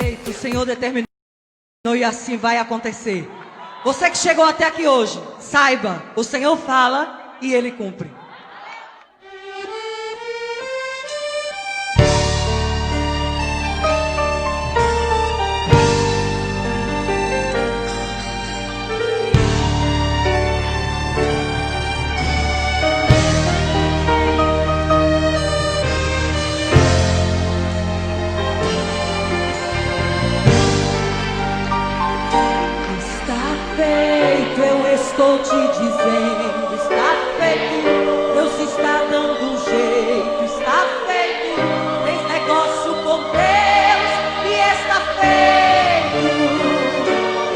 feito, o Senhor determinou e assim vai acontecer. Você que chegou até aqui hoje, saiba, o Senhor fala e Ele cumpre. Estou te dizendo, está feito. Deus está dando um jeito, está feito. Tem negócio com Deus e está feito.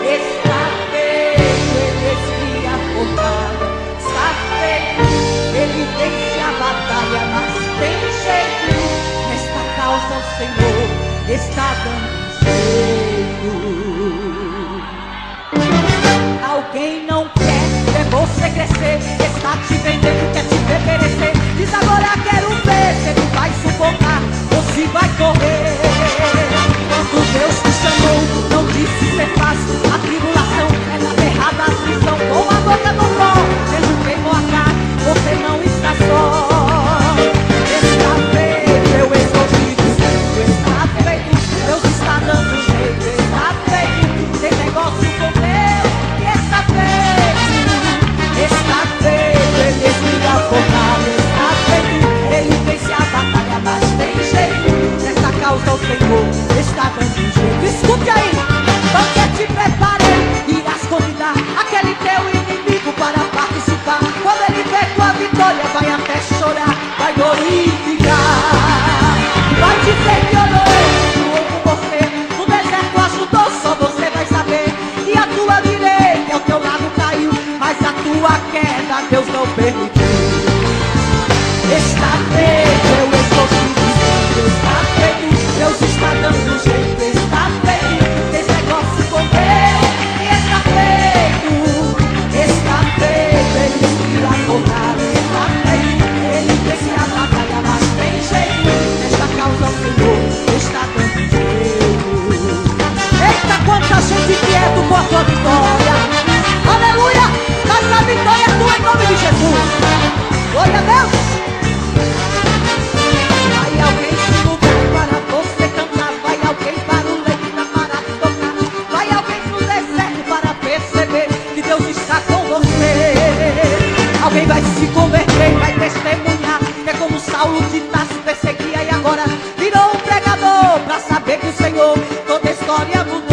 Está feito, Ele esfria a fornalha. Está feito, Ele vence a batalha, mas tem jeito. Nesta causa o Senhor está dando um jeito. Alguém não você crescer, está te vendendo, quer te ver perecer. Diz agora quero ver se ele vai suportar ou se vai correr. Quando Deus te chamou, não disse ser fácil. A tribulação é na ferrada, a aflição. Com a boca no pó, Jesus queimou a carne, você não está só. Está feito, eu estou te dizendo, está feito. Deus está dando jeito, está feito. Tem negócio com Deus e está feito. Está feito, Ele esfria a fornalha. Está feito, Ele vence a batalha, mas tem jeito. Nesta causa o Senhor está dando um jeito. Escute aí, banquete preparei. Irás convidar aquele teu inimigo para participar. Quando ele vê tua vitória, vai até chorar, vai glorificar. Vai dizer que orou com você. No deserto ajudou, só você vai saber. E a tua direita ao teu lado caiu, mas a tua queda Deus não permitiu. Está feito, eu estou te dizendo, está feito. Deus está dando um jeito, está feito. Tem negócio com Deus e está feito. Está feito, Ele esfria a fornalha. Está feito, Ele vence a batalha, mas tem jeito. Nesta causa o Senhor está dando um jeito. Eita, quanta gente quieto com a tua vitória. Aleluia! Mas a vitória é tua em nome de Jesus. Glória a Deus. Vai alguém se lugar para você cantar. Vai alguém para o leito para tocar. Vai alguém no deserto para perceber que Deus está com você. Alguém vai se converter, vai testemunhar. É como Saulo de Tarso perseguia e agora virou um pregador para saber que o Senhor toda a história mudou.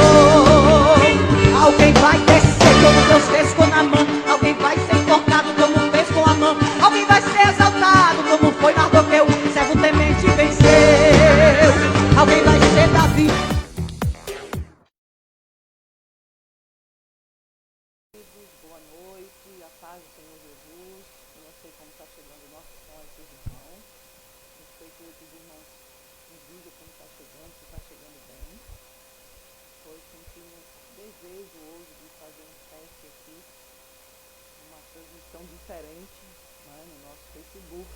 Alguém vai descer como Deus fez com a mão. Alguém vai ser enforcado como fez com a mão. Alguém vai ser exaltado como foi Mardoqueu. Servo temente venceu. Alguém vai ser Davi. Boa noite, a paz do Senhor Jesus. Eu não sei como está chegando o nosso som aqui, irmãos. Não sei se os irmãos me digam como está chegando, se está chegando bem. Foi sentindo desejo hoje de fazer um teste aqui, uma transmissão diferente, né, no nosso Facebook.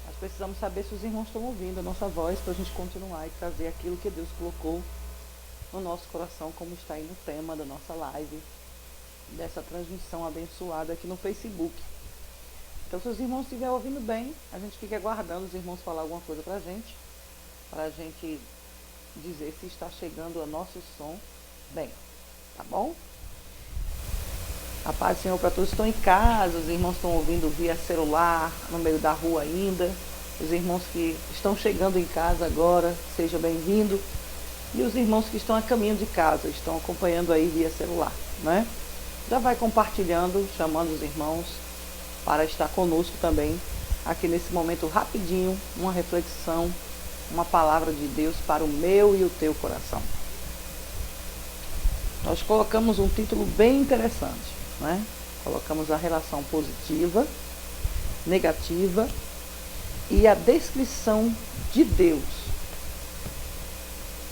Nós precisamos saber se os irmãos estão ouvindo a nossa voz para a gente continuar e trazer aquilo que Deus colocou no nosso coração, como está aí no tema da nossa live, dessa transmissão abençoada aqui no Facebook. Então, se os irmãos estiverem ouvindo bem, a gente fica aguardando os irmãos falar alguma coisa para a gente dizer se está chegando o nosso som bem, tá bom? A paz do Senhor para todos. Estão em casa, os irmãos estão ouvindo via celular, no meio da rua ainda. Os irmãos que estão chegando em casa agora, seja bem-vindo. E os irmãos que estão a caminho de casa, estão acompanhando aí via celular, né? Já vai compartilhando, chamando os irmãos para estar conosco também, aqui nesse momento rapidinho, uma reflexão, uma palavra de Deus para o meu e o teu coração. Nós colocamos um título bem interessante, né? Colocamos a relação positiva, negativa e a descrição de Deus.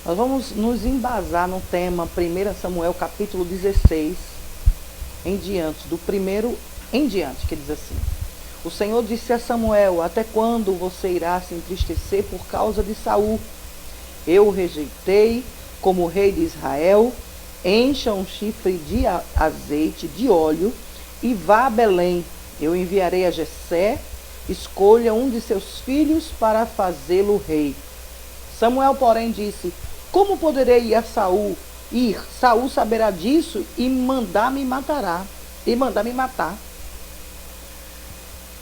Nós vamos nos embasar no tema 1 Samuel capítulo 16, em diante, do primeiro em diante, que diz assim: o Senhor disse a Samuel: até quando você irá se entristecer por causa de Saul? Eu o rejeitei como rei de Israel, encha um chifre de azeite, de óleo, e vá a Belém. Eu enviarei a Jessé, escolha um de seus filhos para fazê-lo rei. Samuel, porém, disse: como poderei ir a Saul? Saul saberá disso e mandar-me matar.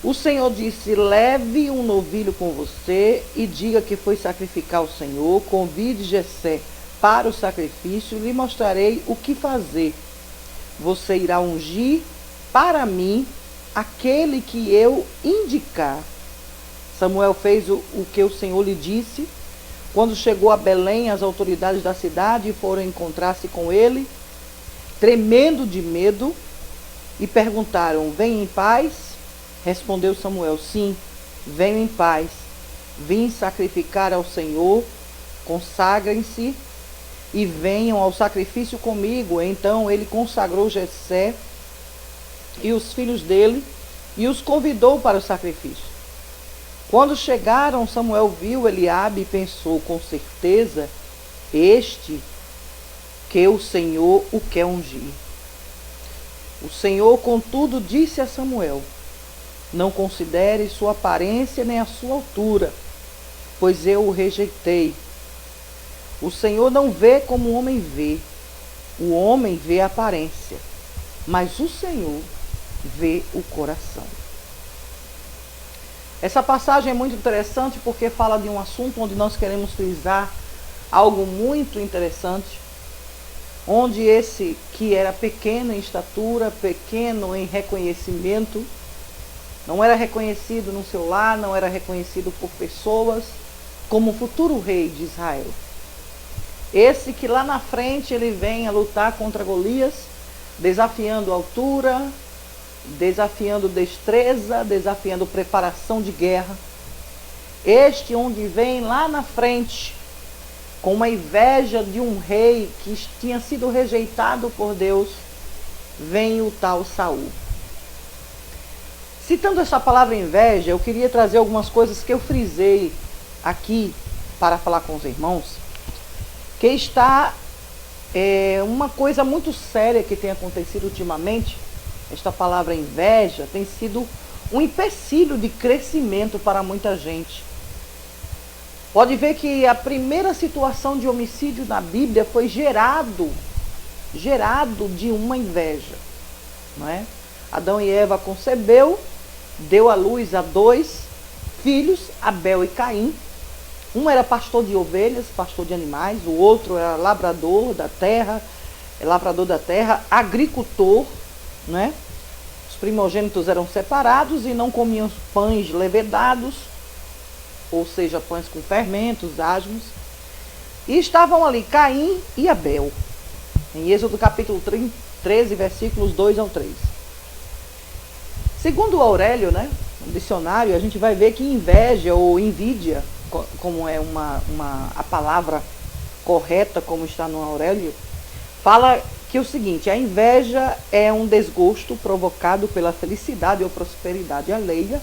O Senhor disse: leve um novilho com você e diga que foi sacrificar ao Senhor. Convide Jessé para o sacrifício, lhe mostrarei o que fazer. Você irá ungir para mim aquele que eu indicar. Samuel fez o que o Senhor lhe disse. Quando chegou a Belém, as autoridades da cidade foram encontrar-se com ele, tremendo de medo, e perguntaram: vem em paz? Respondeu Samuel: sim, venho em paz. Vim sacrificar ao Senhor, consagrem-se e venham ao sacrifício comigo. Então ele consagrou Jessé e os filhos dele e os convidou para o sacrifício. Quando chegaram, Samuel viu Eliabe e pensou: com certeza, este que o Senhor o quer ungir. O Senhor, contudo, disse a Samuel: não considere sua aparência nem a sua altura, pois eu o rejeitei. O Senhor não vê como o homem vê. O homem vê a aparência, mas o Senhor vê o coração. Essa passagem é muito interessante porque fala de um assunto onde nós queremos frisar algo muito interessante, onde esse que era pequeno em estatura, pequeno em reconhecimento, não era reconhecido no seu lar, não era reconhecido por pessoas como futuro rei de Israel. Esse que lá na frente ele vem a lutar contra Golias, desafiando altura, desafiando destreza, desafiando preparação de guerra. Este onde vem lá na frente, com uma inveja de um rei que tinha sido rejeitado por Deus, vem o tal Saul. Citando essa palavra inveja, eu queria trazer algumas coisas que eu frisei aqui para falar com os irmãos, que está uma coisa muito séria que tem acontecido ultimamente. Esta palavra inveja tem sido um empecilho de crescimento para muita gente. Pode ver que a primeira situação de homicídio na Bíblia foi gerado de uma inveja, não é? Adão e Eva concebeu, deu à luz a 2 filhos, Abel e Caim. Um era pastor de ovelhas, pastor de animais, o outro era lavrador da terra, agricultor, né? Os primogênitos eram separados e não comiam pães levedados, ou seja, pães com fermentos, asmos. E estavam ali Caim e Abel, em Êxodo capítulo 13, versículos 2 ao 3. Segundo o Aurélio, né, no dicionário, a gente vai ver que inveja ou invídia, como é a palavra correta, como está no Aurélio, fala que é o seguinte: a inveja é um desgosto provocado pela felicidade ou prosperidade alheia,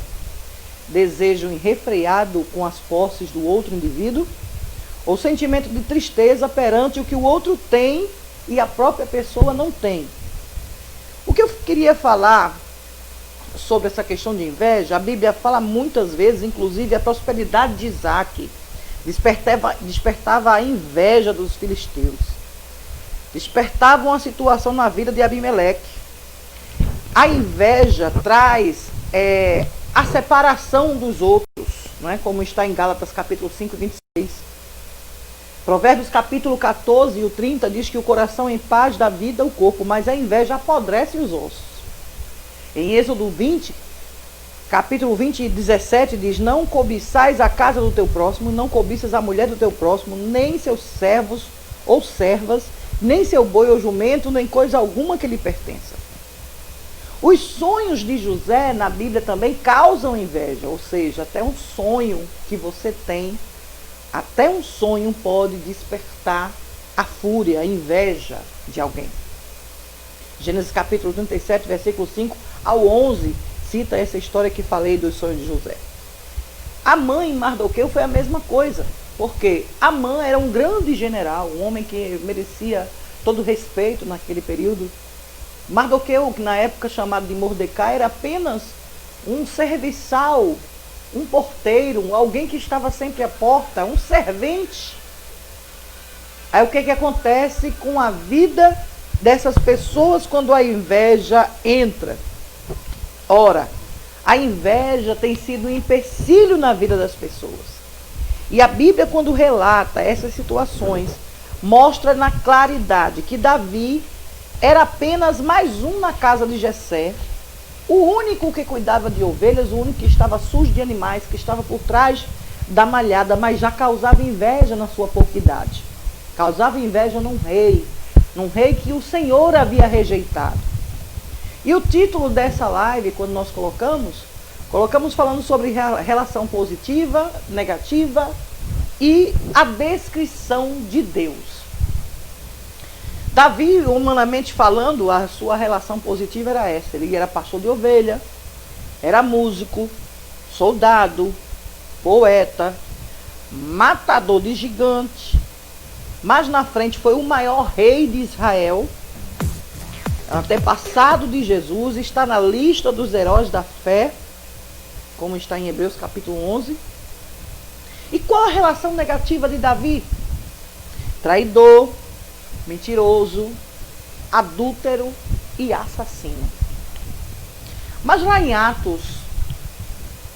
desejo irrefreado com as posses do outro indivíduo, ou sentimento de tristeza perante o que o outro tem e a própria pessoa não tem. O que eu queria falar sobre essa questão de inveja, a Bíblia fala muitas vezes, inclusive a prosperidade de Isaac despertava a inveja dos filisteus, despertava uma situação na vida de Abimeleque. A inveja traz a separação dos outros, não é? Como está em Gálatas capítulo 5, 26. Provérbios capítulo 14 e o 30 diz que o coração em paz dá vida ao corpo, mas a inveja apodrece os ossos. Em Êxodo 20, capítulo 20 e 17 diz: não cobiçais a casa do teu próximo, não cobiças a mulher do teu próximo, nem seus servos ou servas, nem seu boi ou jumento, nem coisa alguma que lhe pertença. Os sonhos de José na Bíblia também causam inveja, ou seja, até um sonho que você tem, até um sonho pode despertar a fúria, a inveja de alguém. Gênesis capítulo 37, versículo 5 ao 11, cita essa história que falei dos sonhos de José. A mãe Mardoqueu foi a mesma coisa. Porque Amã era um grande general, um homem que merecia todo respeito naquele período. Mardoqueu, que na época chamado de Mordecai, era apenas um serviçal, um porteiro, alguém que estava sempre à porta, um servente. Aí o que acontece com a vida dessas pessoas quando a inveja entra? Ora, a inveja tem sido um empecilho na vida das pessoas. E a Bíblia, quando relata essas situações, mostra na claridade que Davi era apenas mais um na casa de Jessé, o único que cuidava de ovelhas, o único que estava sujo de animais, que estava por trás da malhada, mas já causava inveja na sua porquidade. Causava inveja num rei que o Senhor havia rejeitado. E o título dessa live, quando nós colocamos falando sobre relação positiva, negativa e a descrição de Deus. Davi, humanamente falando, a sua relação positiva era essa. Ele era pastor de ovelha, era músico, soldado, poeta, matador de gigante. Mas na frente foi o maior rei de Israel, antepassado de Jesus, está na lista dos heróis da fé, como está em Hebreus capítulo 11. E qual a relação negativa de Davi? Traidor, mentiroso, adúltero e assassino. Mas lá em Atos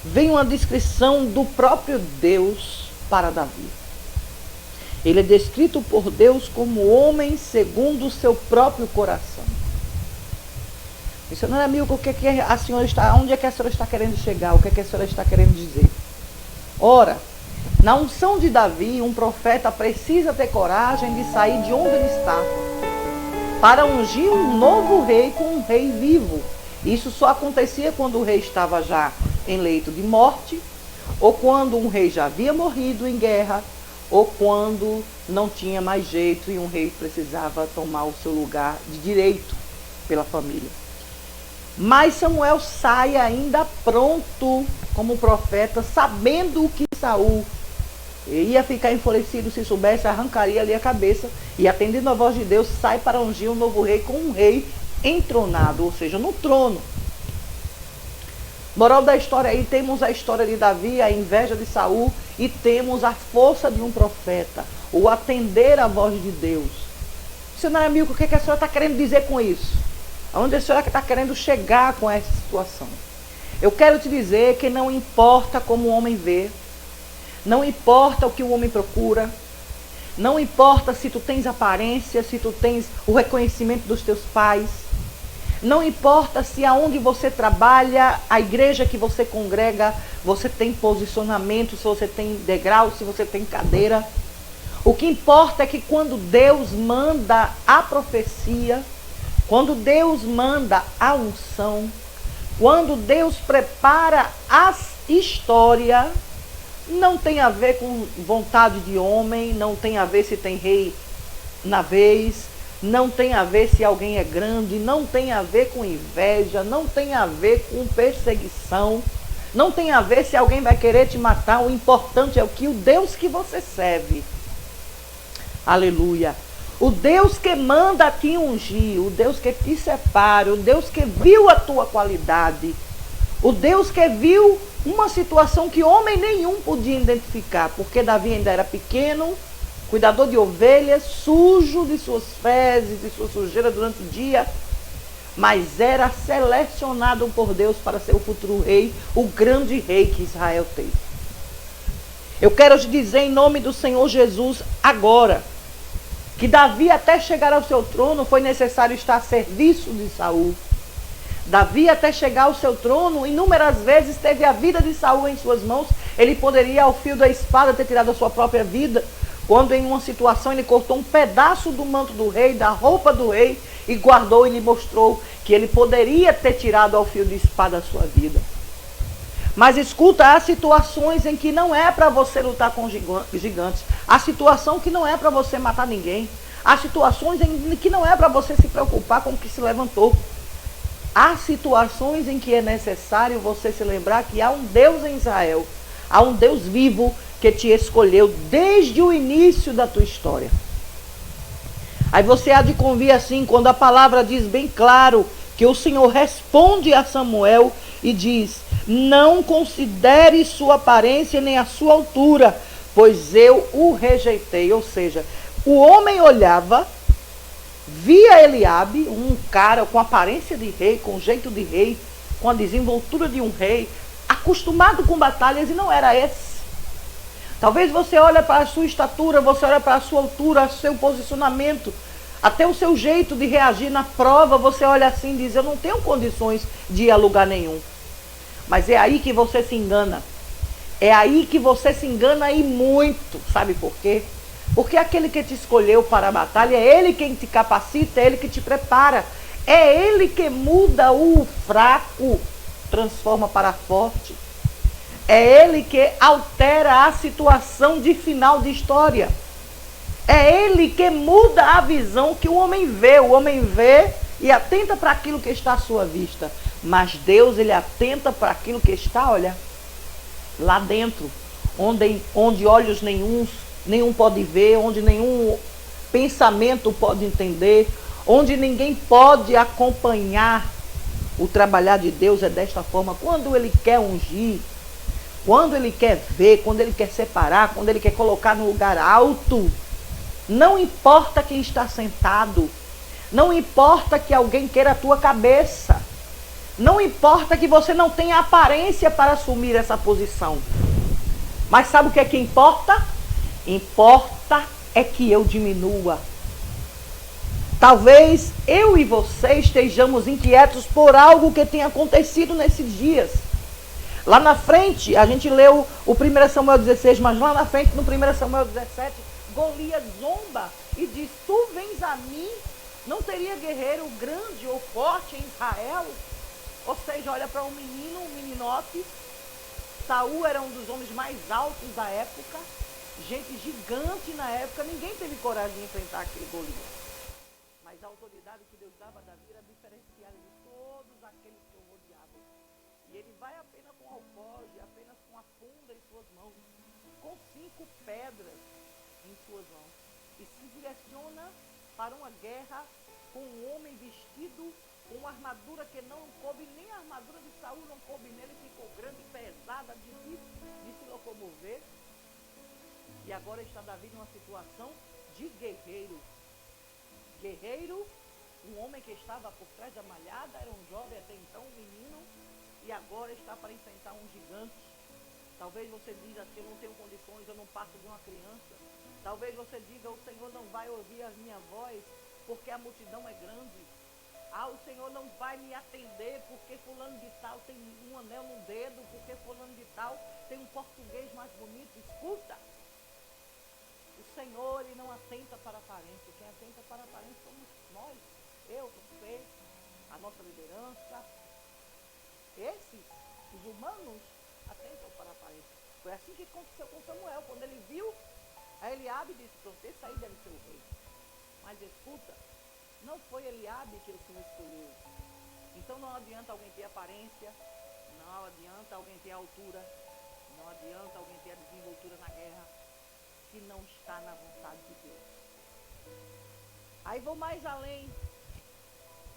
vem uma descrição do próprio Deus para Davi. Ele é descrito por Deus como homem segundo o seu próprio coração. Missionária amigo, o que a senhora está, onde é que a senhora está querendo chegar? O que a senhora está querendo dizer? Ora, na unção de Davi, um profeta precisa ter coragem de sair de onde ele está para ungir um novo rei com um rei vivo. Isso só acontecia quando o rei estava já em leito de morte, ou quando um rei já havia morrido em guerra, ou quando não tinha mais jeito e um rei precisava tomar o seu lugar de direito pela família. Mas Samuel sai ainda pronto como profeta, sabendo que Saul ia ficar enfurecido se soubesse, arrancaria ali a cabeça e, atendendo a voz de Deus, sai para ungir um novo rei com um rei entronado, ou seja, no trono. Moral da história aí, temos a história de Davi, a inveja de Saul, e temos a força de um profeta, o atender a voz de Deus. Missionária Milka, o que a senhora está querendo dizer com isso? Aonde a senhora está querendo chegar com essa situação? Eu quero te dizer que não importa como o homem vê, não importa o que o homem procura, não importa se tu tens aparência, se tu tens o reconhecimento dos teus pais, não importa se aonde você trabalha, a igreja que você congrega, você tem posicionamento, se você tem degrau, se você tem cadeira. O que importa é que quando Deus manda a profecia, quando Deus manda a unção, quando Deus prepara a história, não tem a ver com vontade de homem, não tem a ver se tem rei na vez, não tem a ver se alguém é grande, não tem a ver com inveja, não tem a ver com perseguição, não tem a ver se alguém vai querer te matar. O importante é o que o Deus que você serve. Aleluia. O Deus que manda te ungir, o Deus que te separa, o Deus que viu a tua qualidade, o Deus que viu uma situação que homem nenhum podia identificar, porque Davi ainda era pequeno, cuidador de ovelhas, sujo de suas fezes, de sua sujeira durante o dia, mas era selecionado por Deus para ser o futuro rei, o grande rei que Israel teve. Eu quero te dizer em nome do Senhor Jesus agora, que Davi, até chegar ao seu trono, foi necessário estar a serviço de Saul. Davi, até chegar ao seu trono, inúmeras vezes teve a vida de Saul em suas mãos. Ele poderia, ao fio da espada, ter tirado a sua própria vida, quando em uma situação ele cortou um pedaço do manto do rei, da roupa do rei, e guardou e lhe mostrou que ele poderia ter tirado ao fio de espada a sua vida. Mas escuta, há situações em que não é para você lutar com gigantes. Há situação que não é para você matar ninguém. Há situações em que não é para você se preocupar com o que se levantou. Há situações em que é necessário você se lembrar que há um Deus em Israel. Há um Deus vivo que te escolheu desde o início da tua história. Aí você há de convir assim, quando a palavra diz bem claro que o Senhor responde a Samuel e diz: não considere sua aparência nem a sua altura, pois eu o rejeitei. Ou seja, o homem olhava, via Eliabe, um cara com aparência de rei, com jeito de rei, com a desenvoltura de um rei, acostumado com batalhas, e não era esse. Talvez você olhe para a sua estatura, você olha para a sua altura, seu posicionamento, até o seu jeito de reagir na prova, você olha assim e diz: eu não tenho condições de ir a lugar nenhum. Mas é aí que você se engana. É aí que você se engana e muito. Sabe por quê? Porque aquele que te escolheu para a batalha, é ele quem te capacita, é ele que te prepara. É ele que muda o fraco, transforma para forte. É ele que altera a situação de final de história. É ele que muda a visão que o homem vê. O homem vê e atenta para aquilo que está à sua vista. Mas Deus, ele atenta para aquilo que está, olha, lá dentro. Onde olhos nenhum pode ver, onde nenhum pensamento pode entender, onde ninguém pode acompanhar. O trabalhar de Deus é desta forma. Quando ele quer ungir, quando ele quer ver, quando ele quer separar, quando ele quer colocar no lugar alto, não importa quem está sentado, não importa que alguém queira a tua cabeça, não importa que você não tenha aparência para assumir essa posição. Mas sabe o que é que importa? Importa é que eu diminua. Talvez eu e você estejamos inquietos por algo que tenha acontecido nesses dias. Lá na frente, a gente leu o 1 Samuel 16, mas lá na frente, no 1 Samuel 17, Golias zomba e diz: tu vens a mim, não teria guerreiro grande ou forte em Israel? Ou seja, olha para um menino, um meninote. Saul era um dos homens mais altos da época, gente gigante na época, ninguém teve coragem de enfrentar aquele Golias. Mas a autoridade que Deus dava a Davi era diferenciada de todos aqueles que o rodeavam. E ele vai apenas com alforje, apenas com a funda em suas mãos, com 5 pedras em suas mãos. E se direciona para uma guerra com um homem vestido com uma armadura que não coube, nem a armadura de Saul não coube nele, ficou grande, pesada, difícil de se locomover. E agora está Davi numa situação de guerreiro. Guerreiro, um homem que estava por trás da malhada, era um jovem até então, um menino, e agora está para enfrentar um gigante. Talvez você diga assim: eu não tenho condições, eu não passo de uma criança. Talvez você diga: o Senhor não vai ouvir a minha voz, porque a multidão é grande. O Senhor não vai me atender, porque fulano de tal tem um anel no dedo, porque fulano de tal tem um português mais bonito. Escuta! O Senhor, ele não atenta para a aparência. Quem atenta para a aparência somos nós. Eu, você, a nossa liderança. Esses, os humanos, atentam para a aparência. Foi assim que aconteceu com Samuel. Quando ele viu a Eliabe, disse: pronto, esse aí deve ser o rei. Mas escuta, não foi Eliabe que o Senhor escolheu. Então não adianta alguém ter aparência, não adianta alguém ter altura, não adianta alguém ter a desenvoltura na guerra, se não está na vontade de Deus. Aí vou mais além.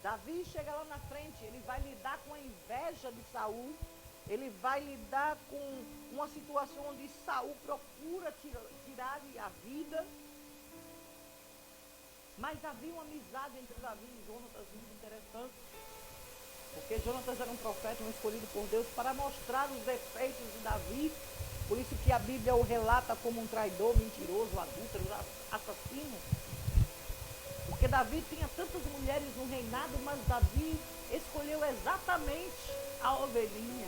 Davi chega lá na frente, ele vai lidar com a inveja de Saul, ele vai lidar com uma situação onde Saul procura tirar-lhe a vida. Mas havia uma amizade entre Davi e Jonatas muito interessante, porque Jonatas era um profeta, um escolhido por Deus para mostrar os defeitos de Davi. Por isso que a Bíblia o relata como um traidor, mentiroso, adúltero, assassino. Porque Davi tinha tantas mulheres no reinado, mas Davi escolheu exatamente a ovelhinha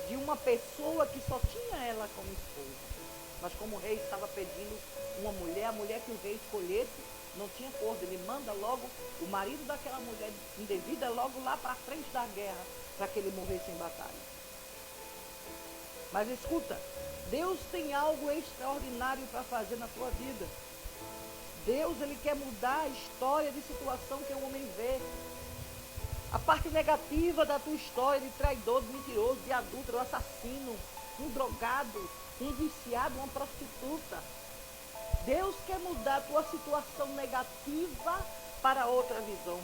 de uma pessoa que só tinha ela como esposa. Mas como o rei estava pedindo uma mulher, a mulher que o rei escolhesse não tinha acordo. Ele manda logo o marido daquela mulher indevida logo lá para frente da guerra, para que ele morresse em batalha. Mas escuta, Deus tem algo extraordinário para fazer na tua vida. Deus, ele quer mudar a história de situação que o homem vê. A parte negativa da tua história de traidor, de mentiroso, de adúltero, assassino, um drogado, um viciado, uma prostituta. Deus quer mudar a tua situação negativa para outra visão.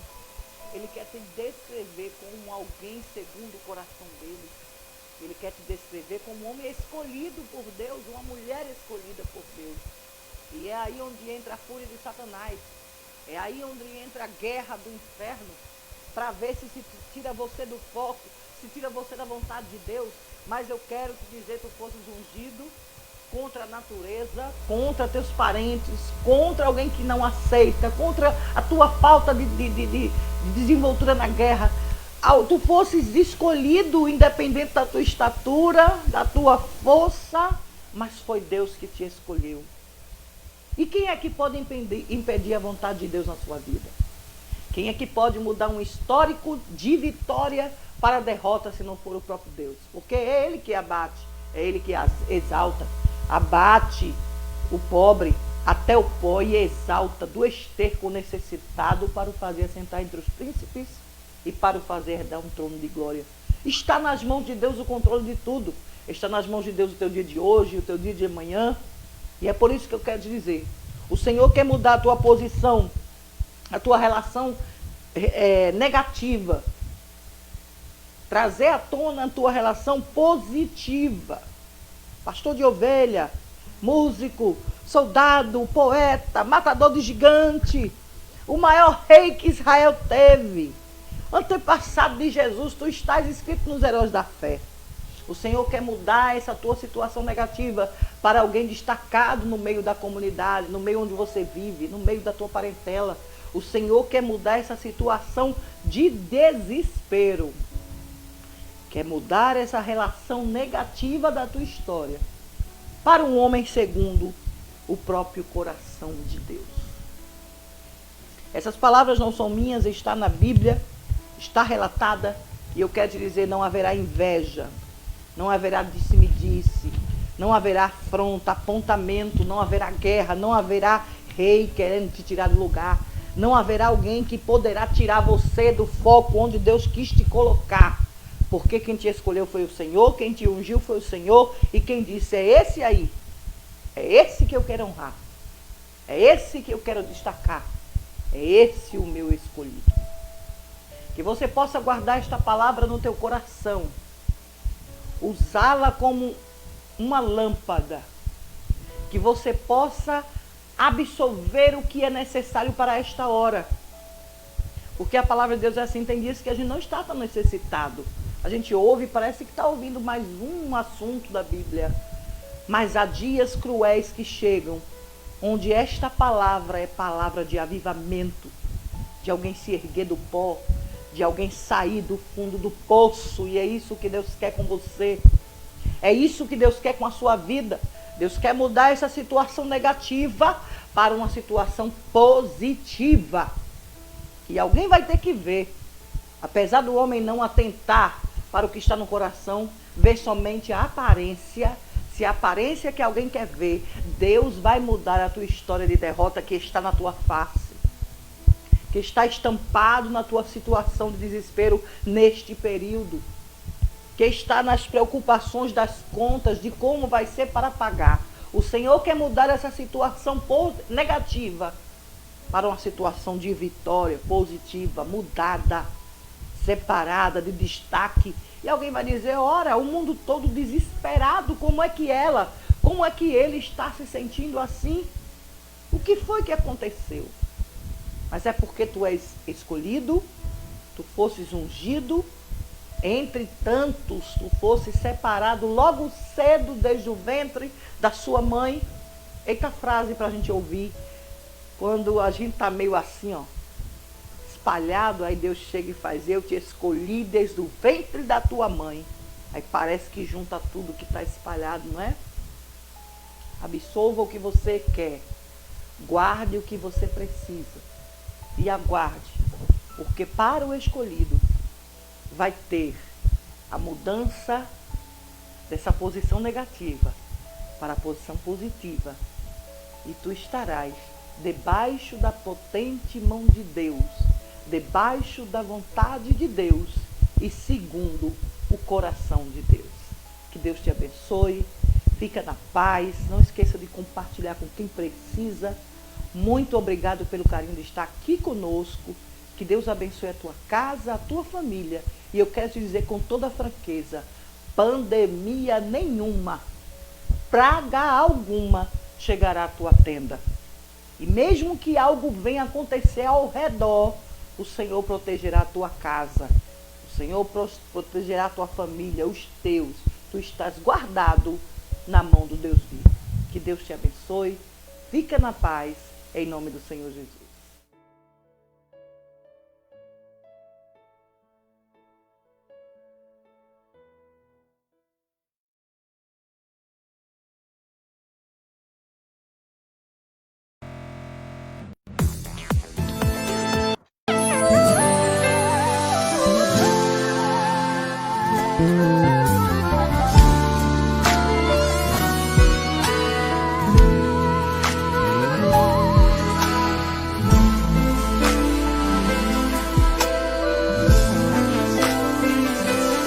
Ele quer te descrever como alguém segundo o coração dele. Ele quer te descrever como um homem escolhido por Deus, uma mulher escolhida por Deus. E é aí onde entra a fúria de Satanás. É aí onde entra a guerra do inferno, para ver se tira você do foco, se tira você da vontade de Deus. Mas eu quero te dizer, tu fosses ungido contra a natureza, contra teus parentes, contra alguém que não aceita, contra a tua falta de desenvoltura na guerra. Tu fosses escolhido independente da tua estatura, da tua força, mas foi Deus que te escolheu. E quem é que pode impedir a vontade de Deus na sua vida? Quem é que pode mudar um histórico de vitória para a derrota se não for o próprio Deus? Porque é Ele que abate, é Ele que exalta. Abate o pobre até o pó e exalta do esterco necessitado para o fazer assentar entre os príncipes e para o fazer herdar um trono de glória. Está nas mãos de Deus o controle de tudo. Está nas mãos de Deus o teu dia de hoje, o teu dia de amanhã. E é por isso que eu quero te dizer, o Senhor quer mudar a tua posição, a tua relação negativa, trazer à tona a tua relação positiva. Pastor de ovelha, músico, soldado, poeta, matador de gigante, o maior rei que Israel teve, antepassado de Jesus, tu estás escrito nos heróis da fé. O Senhor quer mudar essa tua situação negativa para alguém destacado no meio da comunidade, no meio onde você vive, no meio da tua parentela. O Senhor quer mudar essa situação de desespero. Quer mudar essa relação negativa da tua história para um homem segundo o próprio coração de Deus. Essas palavras não são minhas, está na Bíblia, está relatada, e eu quero te dizer, não haverá inveja, não haverá disse-me-disse, não haverá afronta, apontamento, não haverá guerra, não haverá rei querendo te tirar do lugar, não haverá alguém que poderá tirar você do foco onde Deus quis te colocar, porque quem te escolheu foi o Senhor, quem te ungiu foi o Senhor, e quem disse, é esse aí, é esse que eu quero honrar, é esse que eu quero destacar, é esse o meu escolhido. Que você possa guardar esta palavra no teu coração, usá-la como uma lâmpada, que você possa absorver o que é necessário para esta hora. Porque a palavra de Deus é assim, tem dias que a gente não está tão necessitado. A gente ouve e parece que está ouvindo mais um assunto da Bíblia. Mas há dias cruéis que chegam, onde esta palavra é palavra de avivamento, de alguém se erguer do pó, de alguém sair do fundo do poço, e é isso que Deus quer com você. É isso que Deus quer com a sua vida. Deus quer mudar essa situação negativa para uma situação positiva. E alguém vai ter que ver, apesar do homem não atentar para o que está no coração, ver somente a aparência. Se a aparência que alguém quer ver, Deus vai mudar a tua história de derrota que está na tua face, que está estampado na tua situação de desespero neste período, que está nas preocupações das contas, de como vai ser para pagar. O Senhor quer mudar essa situação negativa para uma situação de vitória positiva, mudada, separada, de destaque. E alguém vai dizer, ora, o mundo todo desesperado, como é que ele está se sentindo assim? O que foi que aconteceu? Mas é porque tu és escolhido, tu fosses ungido, entre tantos, tu fosses separado logo cedo desde o ventre da sua mãe. Eita frase para a gente ouvir, quando a gente está meio assim, ó, espalhado, aí Deus chega e faz, eu te escolhi desde o ventre da tua mãe. Aí parece que junta tudo que está espalhado, não é? Absorva o que você quer, guarde o que você precisa e aguarde, porque para o escolhido vai ter a mudança dessa posição negativa para a posição positiva, e tu estarás debaixo da potente mão de Deus, debaixo da vontade de Deus e segundo o coração de Deus. Que Deus te abençoe. Fica na paz. Não esqueça de compartilhar com quem precisa. Muito obrigado pelo carinho de estar aqui conosco. Que Deus abençoe a tua casa, a tua família. E eu quero te dizer com toda franqueza, pandemia nenhuma, praga alguma chegará à tua tenda. E mesmo que algo venha acontecer ao redor, o Senhor protegerá a tua casa. O Senhor protegerá a tua família, os teus. Tu estás guardado na mão do Deus vivo. Que Deus te abençoe. Fica na paz, em nome do Senhor Jesus.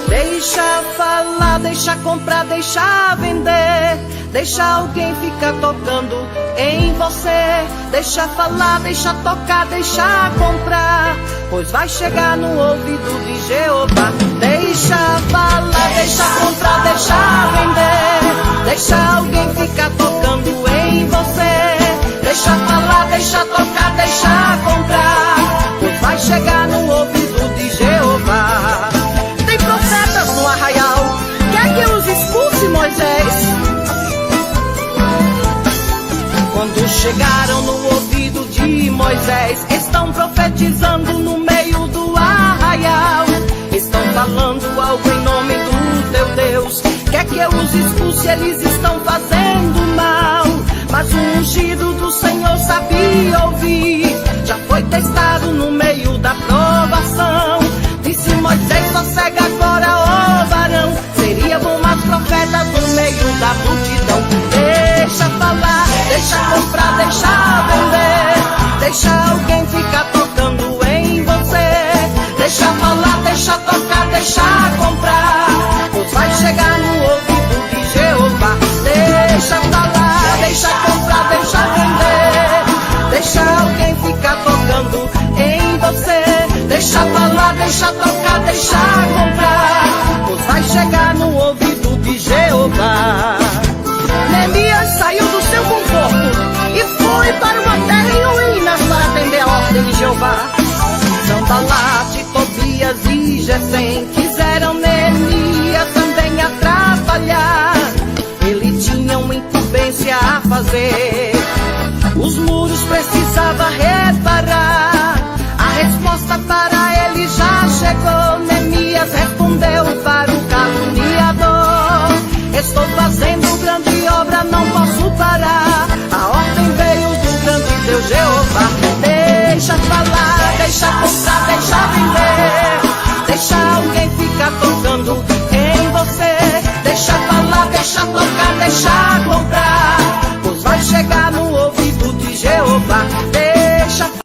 Deixa falar, deixa comprar, deixa vender. Deixa alguém ficar tocando em você. Deixa falar, deixa tocar, deixa comprar, pois vai chegar no ouvido de Jeová. Deixa falar, deixa comprar, deixa vender. Deixa alguém ficar tocando em você. Deixa falar, deixa tocar, deixa comprar, pois vai chegar no ouvido de Jeová. Tem profetas no arraial, quer que os expulse Moisés? Quando chegaram no ouvido de Moisés, estão profetizando no meio do arraial. Estão falando algo em nome do teu Deus. Quer que eu os expulse, eles estão fazendo mal. Mas o ungido do Senhor sabia ouvir. Já foi testado no meio da provação. Disse Moisés, sossegue agora, ó varão. Seria bom mais profetas no meio da multidão. Deixa falar, deixa comprar, deixa vender. Deixa alguém ficar tocando em você. Deixa falar, deixa tocar, deixa comprar, pois vai chegar no ouvido de Jeová. Deixa falar, deixa comprar, deixa vender. Deixa alguém ficar tocando em você. Deixa falar, deixa tocar, deixa comprar, pois vai chegar no ouvido de Jeová. Neemias saiu do seu conforto e foi para uma terra em ruínas para atender a ordem de Jeová. Sanbalate, Tobias e Gesem quiseram Neemias também atrapalhar. Ele tinha uma incumbência a fazer. Os muros precisava reparar. A resposta para ele já chegou. Neemias respondeu para o caluniador: estou fazendo grande obra, não posso parar. A ordem veio do grande Deus Jeová. Deixa falar, deixa comprar, deixa vender. Deixa alguém ficar tocando em você. Deixa falar, deixa tocar, deixa comprar, pois vai chegar no ouvido de Jeová. Deixa vender.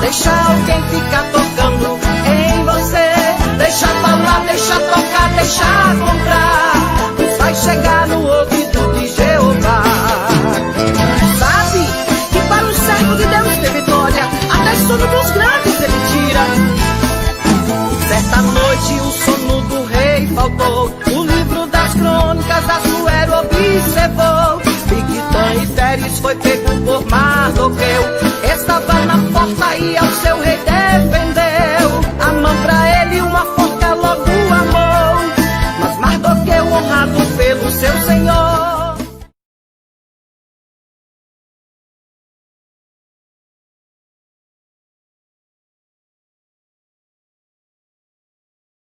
Deixa alguém ficar tocando em você. Deixa falar, deixa tocar, deixa comprar, pois vai chegar no ouvido de Jeová. Sabe que para o servo de Deus ter vitória, até sono dos grandes ele tira. Certa noite o sono do rei faltou. O livro das crônicas Assuero observou. Bigtã e Teres foi pego por Mardoqueu.